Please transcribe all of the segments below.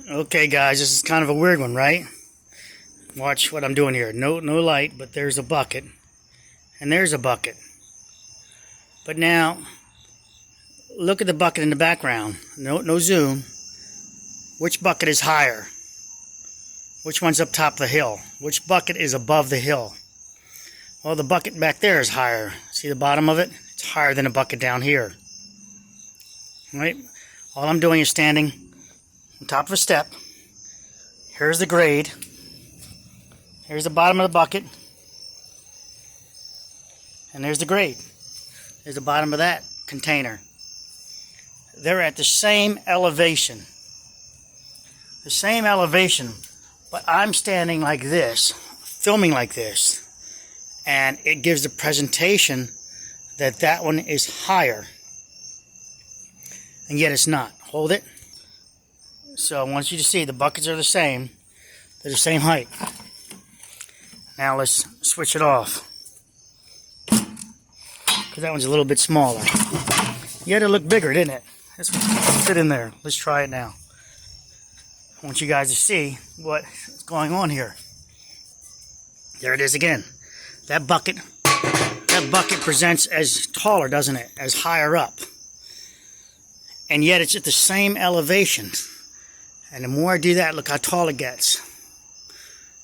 Okay guys, this is kind of a weird one, right? Watch what I'm doing here. No light, but there's a bucket. And there's a bucket. But now, look at the bucket in the background. No zoom. Which bucket is higher? Which one's up top of the hill? Which bucket is above the hill? Well, the bucket back there is higher. See the bottom of it? It's higher than the bucket down here. Right? All I'm doing is standing on top of a step. Here's the grade. Here's the bottom of the bucket. And there's the grade. There's the bottom of that container. They're at the same elevation. The same elevation, but I'm standing like this, filming like this, and it gives the presentation that that one is higher. And yet it's not. Hold it. So I want you to see the buckets are the same. They're the same height. Now let's switch it off. Because that one's a little bit smaller. You had to look bigger, didn't it? This one fit in there. Let's try it now. I want you guys to see what's going on here. There it is again. That bucket presents as taller, doesn't it? As higher up. And yet it's at the same elevation. And the more I do that, look how tall it gets.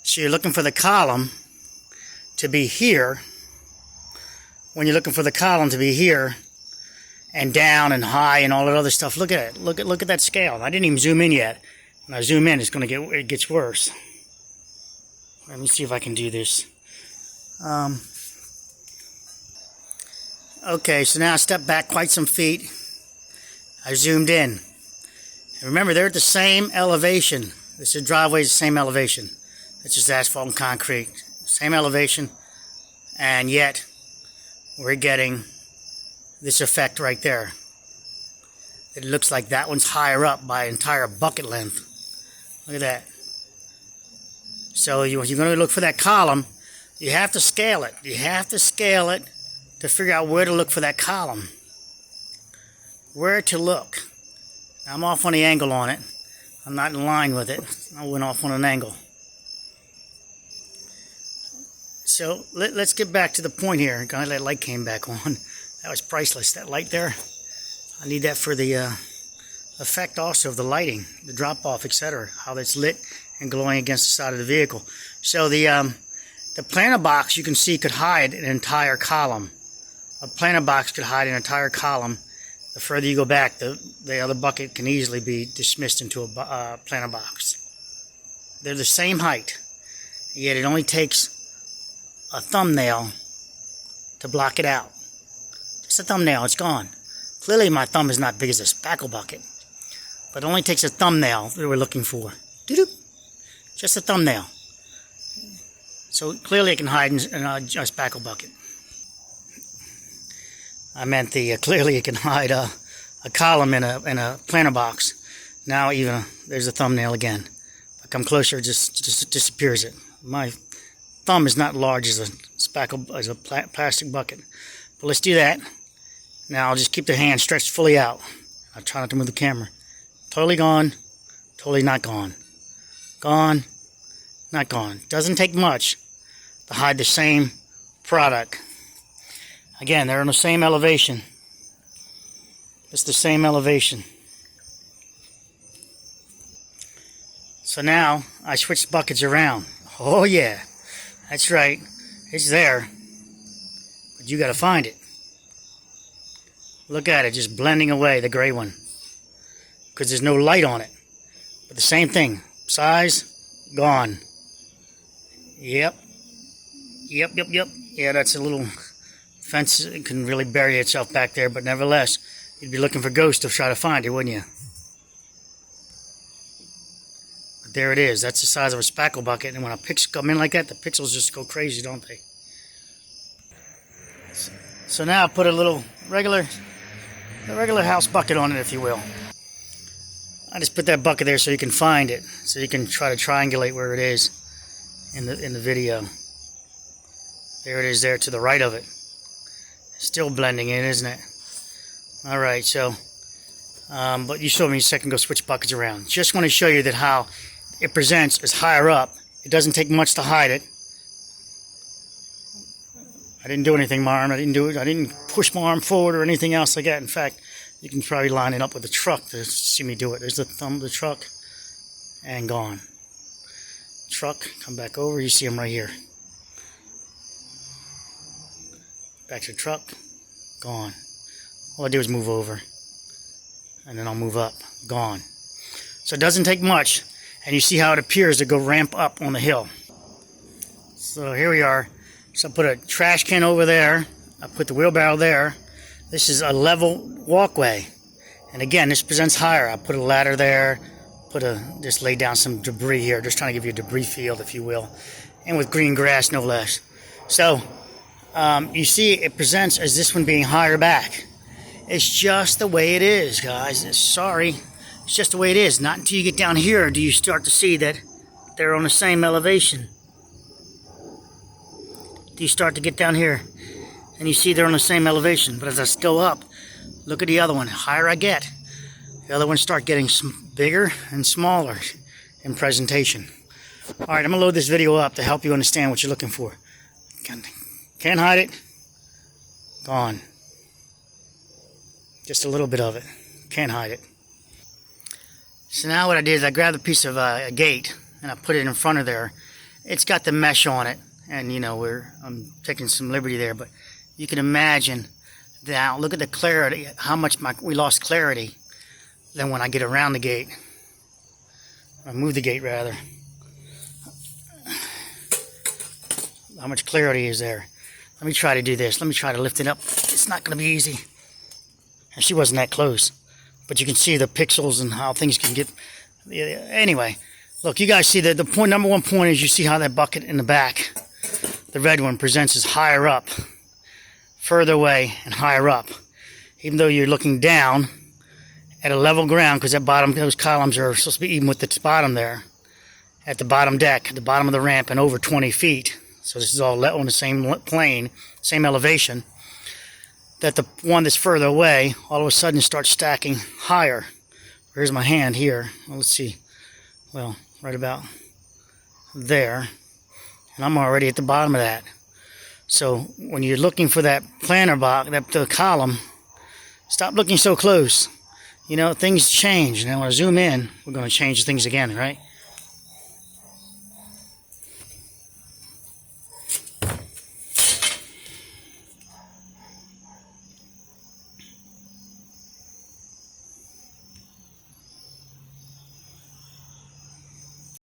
So you're looking for the column to be here. When you're looking for the column to be here and down and high and all that other stuff, look at it. Look at that scale. I didn't even zoom in yet. When I zoom in, it gets worse. Let me see if I can do this. Okay, so now I step back quite some feet. I zoomed in. And remember, they're at the same elevation. This driveway is the same elevation. It's just asphalt and concrete. Same elevation. And yet, we're getting this effect right there. It looks like that one's higher up by an entire bucket length. Look at that. So you're going to look for that column. You have to scale it. You have to scale it to figure out where to look for that column. Where to look. I'm off on the angle on it. I'm not in line with it. I went off on an angle. So let's get back to the point here. That light came back on. That was priceless, that light there. I need that for the effect also of the lighting, the drop-off, etc. How that's lit and glowing against the side of the vehicle. So the planter box, you can see, could hide an entire column. A planter box could hide an entire column. The further you go back, the other bucket can easily be dismissed into a planter box. They're the same height, yet it only takes a thumbnail to block it out. Just a thumbnail, it's gone. Clearly my thumb is not big as a spackle bucket, but it only takes a thumbnail that we're looking for. Doo-doo. Just a thumbnail. So clearly it can hide in a spackle bucket. I meant clearly it can hide a column in a planter box. Now even there's a thumbnail again. If I come closer, it just disappears it. My thumb is not large as a plastic bucket. But let's do that. Now I'll just keep the hand stretched fully out. I'll try not to move the camera. Totally gone. Totally not gone. Gone. Not gone. Doesn't take much to hide the same product. Again, they're on the same elevation. It's the same elevation. So now I switched buckets around. Oh yeah, that's right. It's there. But you gotta find it. Look at it, just blending away, the gray one. Because there's no light on it. But the same thing. Size, gone. Yep. Yeah, that's a little fence. It can really bury itself back there, but nevertheless, you'd be looking for ghosts to try to find it, wouldn't you? But there it is. That's the size of a spackle bucket, and when a pixel come in like that, the pixels just go crazy, don't they? So now I put a regular house bucket on it, if you will. I just put that bucket there so you can find it, so you can try to triangulate where it is in the video. There it is there to the right of it. Still blending in, isn't it? Alright, so But you saw me a second ago switch buckets around. Just want to show you that how it presents is higher up. It doesn't take much to hide it. I didn't do anything, my arm. I didn't push my arm forward or anything else like that. In fact, you can probably line it up with the truck to see me do it. There's the thumb of the truck, and gone. Truck, come back over, you see them right here. Back to the truck, gone. All I do is move over, and then I'll move up, gone. So it doesn't take much, and you see how it appears to go ramp up on the hill. So here we are. So I put a trash can over there, I put the wheelbarrow there. This is a level walkway, and again, this presents higher. I put a ladder there, just lay down some debris here, just trying to give you a debris field, if you will, and with green grass, no less. So you see it presents as this one being higher back. It's just the way it is, guys. Sorry, it's just the way it is. Not until you get down here do you start to see that they're on the same elevation. Do you start to get down here and you see they're on the same elevation? But as I go up, look at the other one. The higher I get, the other ones start getting bigger and smaller in presentation. All right, I'm going to load this video up to help you understand what you're looking for. Can't hide it. Gone. Just a little bit of it. Can't hide it. So now what I did is I grabbed a piece of a gate and I put it in front of there. It's got the mesh on it, and you know I'm taking some liberty there, but you can imagine now. Look at the clarity. How much we lost clarity. Then when I get around the gate, I move the gate rather. How much clarity is there? Let me try to do this. Let me try to lift it up. It's not going to be easy. And she wasn't that close, but you can see the pixels and how things can get. Anyway, look, you guys see that the point. Number one point is you see how that bucket in the back, the red one, presents as higher up, further away, and higher up. Even though you're looking down at a level ground, because that bottom, those columns are supposed to be even with the bottom there, at the bottom deck, at the bottom of the ramp, and over 20 feet. So this is all on the same plane, same elevation. That the one that's further away, all of a sudden starts stacking higher. Here's my hand here. Well, let's see. Well, right about there. And I'm already at the bottom of that. So when you're looking for that planter box, the column, stop looking so close. You know, things change. And when I zoom in, we're going to change things again, right?